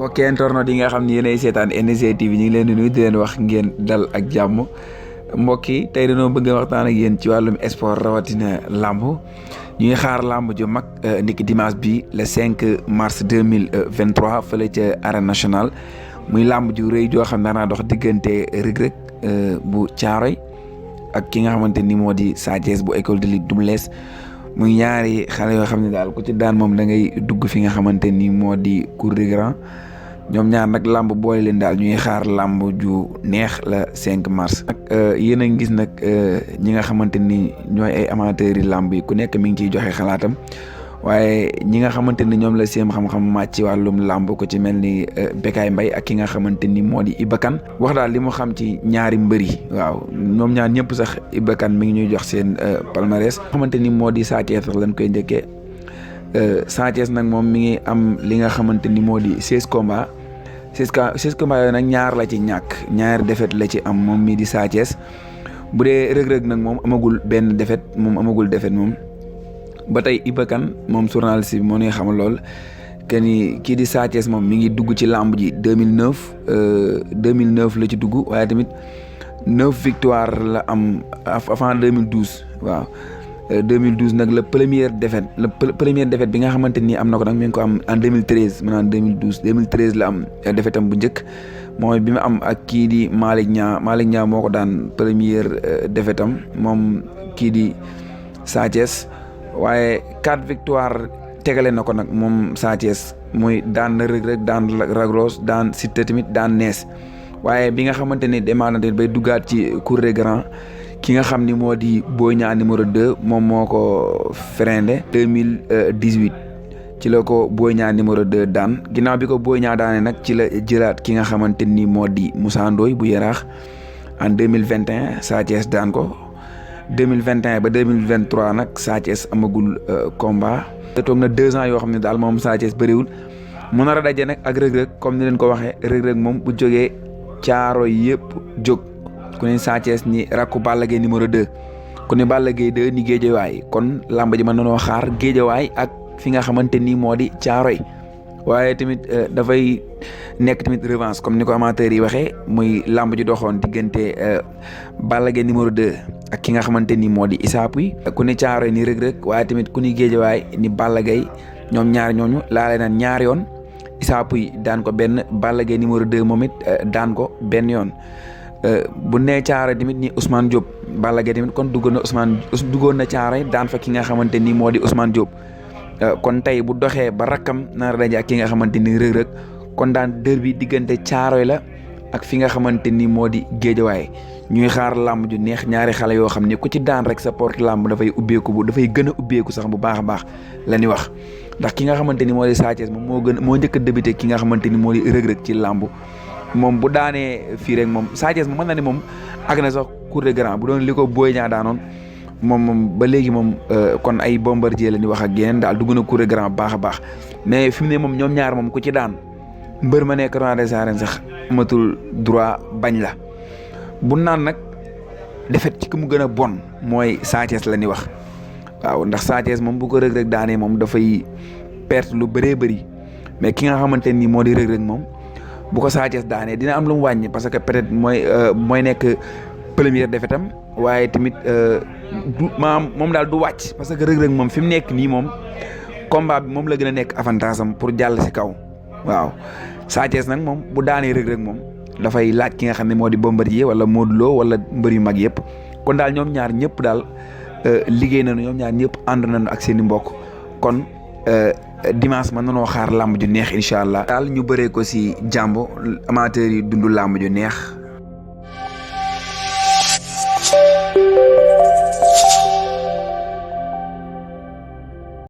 mbokki internet yi nga xam ne yéenay seetaan NG TV ñu ngi leen di nuyu di leen wax ngeen dal ak jàmm mbokk yi tey dañoo bëgg a waxtaan ak yéen ci wàllum sport rawatina làmb ñu ngi xaar làmb ju mag niki dimanche bi le 5 mars 2023 fële ca arène nationale muy làmb ju rëy joo xam ne daanaa dox diggante Reug Reug bu Thiaroye ak ki nga xamante ni moo di Sa Thiès bu école de lutte Double Less muy ñaari xale yoo xam ne daal ku ci daan moom da ngay dugg fi nga xamante ni moo di cour des grands ñoom ñaar nag làmb boole leen daal ñuy xaar làmb ju neex la 5 mars. nag yéen a ngi gis nag ñi nga xamante ni ñooy ay amateurs yi làmb yi ku nekk mi ngi ciy joxe xalaatam waaye ñi nga xamante ni ñoom la seen xam-xam màcc ci wàllum làmb ko ci mel ni Bécaye Mbaye ak ki nga xamante ni moo di Iba Kane wax daal li mu xam ci ñaari mbër yi waaw ñoom ñaar ñëpp sax Iba Kane mi ngi ñuy jox seen palmarès xamante ni moo di Sa Thiès lañ koy njëkkee Sa Thiès nag moom mi ngi am li nga xamante ni moo di 16 combats 16 combats yooyu nag ñaar la ci ñàkk ñaari défaite la ci am moom mii di Sa Thiès bu dee Reug Reug nag moom amagul benn défaite moom ba tey Iba Kane moom journaliste bi moo ñuy xamal lool que ni kii di Sa Thiès moom mi ngi dugg ci làmb ji 2009 la ci dugg waaye tamit 9 victoire la am avant 2012 waaw 2012 nag la première défaite bi nga xamante ni am na ko nag mi ngi ko am en 2013 maanaam 2013 la am défaite am bu njëkk mooy bi mu am ak kii di Malick Niang moo ko daan première défaite am moom kii di Sa Thiès waaye 4 victoire tegale na ko nag moom Sa Thiès muy daan na Reug Reug daan Lac Rose daan Siteu tamit daan Nees waaye bi nga xamante ni demaat na bay duggaat ci cour des grands ki nga xam ni moo di Boy Niang numéro 2 moom moo ko freiné 2018 ci la ko Boy Niang numéro 2 daan ginnaaw bi ko Boy Niang daane nag ci la jëlaat ki nga xamante ni moo di Moussa Ndoye bu Yaraax en 2021 Sa Thiès daan ko 2021 ba 2023 nag Sa Thiès amagul combat te toog na 2 ans yoo xam ne daal moom Sa Thiès bëriwul mu nar a daje nag ak Reug Reug comme ni leen ko waxee Reug Reug moom bu jógee Thiaroye yëpp jóg ku ne Sa Thiès ni rakku Balla Gaye numéro 2 ku ne Balla Gaye 2 ni Géejawaay kon làmb ji mën nañoo xaar Géejawaay ak fi nga xamante ni moo di Thiaroye waaye tamit dafay nekk tamit revanche comme ni ko amateurs yi waxee muy làmb ji doxoon diggante Balla Gaye numéro 2 ak ki nga xamante ni moo di Issa Pouye ku ni Thiaroye ni Reug Reug waaye tamit ku ni Géejawaay ni Balla Gaye ñoom ñaar ñooñu laale na ñaar yoon Issa Pouye daan ko benn Balla Gaye numéro 2 moom it daan ko benn yoon bu nee Thiaroye tamit ni Ousmane Diop Balla Gaye tamit kon duggoon na Thiaroye daan fa ki nga xamante ni moo di Ousmane Diop kon tey bu doxee ba rakkam nar a daje ak ki nga xamante ni Reug Reug kon daan derby diggante Thiaroye la ak fi nga xamante ni moo di Géejawaay ñuy xaar làmb ju neex ñaari xale yoo xam ne ku ci daan rek sa porte làmb dafay gën a ubbeeku sax bu baax a baax la ñuy wax ndax ki nga xamante ni moo di Sa Thiès moom moo njëkk a débuté ki nga xamante ni moo di Reug Reug ci làmb moom bu daanee fii rek moom Sa Thiès moom mën na ni moom àgg na sax cour des grands bu doon li ko Boy Niang daanoon moom ba léegi moom kon ay Bombardier la ñuy wax ak yeneen daal dugg na cour des grands baax a baax mais fi mu ne moom ñoom ñaar moom ku ci daan mbër ma nekk roi des arènes sax amatul droit bañ la bu naan nag defet ci ki mu gën a bon mooy Sa Thiès la ñuy wax waaw ndax Sa Thiès moom bu ko Reug Reug daanee moom dafay perte lu bëree bëri mais ki nga xamante ni moo di Reug Reug moom bu ko Sa Thiès daanee dina am lu mu wàññi parce que peut-être mooy nekk première défaite am waaye tamit moom daal du wàcc parce que Reug Reug moom fi mu nekk nii moom combat bi moom la gën a nekk avantage am pour jàll si kaw waaw Sa Thiès nag moom bu daanee Reug Reug moom dafay laaj ki nga xam ne moo di Bombardier wala Modou Lo wala mbër yu mag yëpp kon daal ñoom ñaar ñëpp daal liggéey nañu ñoom ñaar ñëpp ànd nañu ak seen i mbokk kon dimanche mën nanoo xaar làmb ju neex incha allah. daal ñu bëree ko si jàmbo amateurs yi dund làmb ju neex